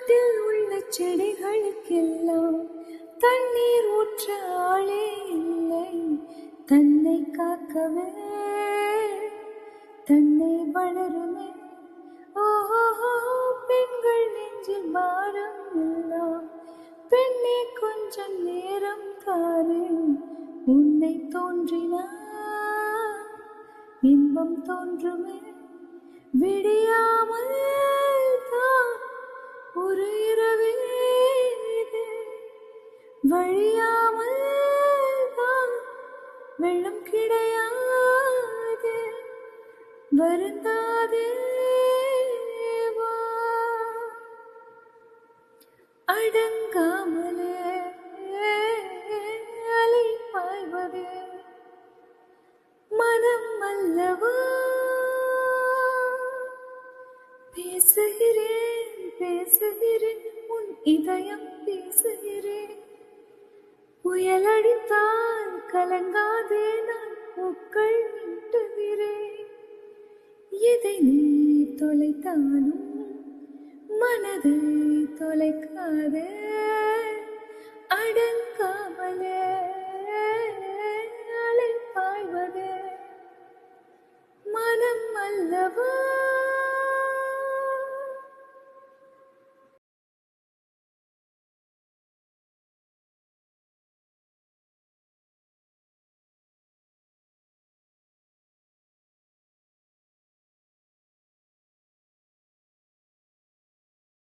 காட்டில் உள்ள செடிகளுக்கெல்லாம் தண்ணீர் ஊற்ற ஆளே இல்லை. தன்னை காக்கவே தன்னை வளருமே. ஓஹோ, பெண்கள் நெஞ்சில் பாரம் எல்லாம். பெண்ணே கொஞ்சம் நேரம் தாரு, உன்னை தோன்றினார் இன்பம் தோன்றுமே. விடியாமல் தான் ஒரு இரவே இது, வழியாமல் தான் வெள்ளம் கிடையாது. வருந்தாதே வா, அடங்காமலே அலை பாய்வதே மனம் அல்லவா. பேசுகிறேன் பேசுகிறேன் உன் இதயம் பேசுகிறேன். புயலடித்தால் கலங்காதே, நான் பூக்கள் நீட்டுகிறேன். எதை நீ தொலைத்தாலும் மனதை தொலைக்காதே, அடங்காமலே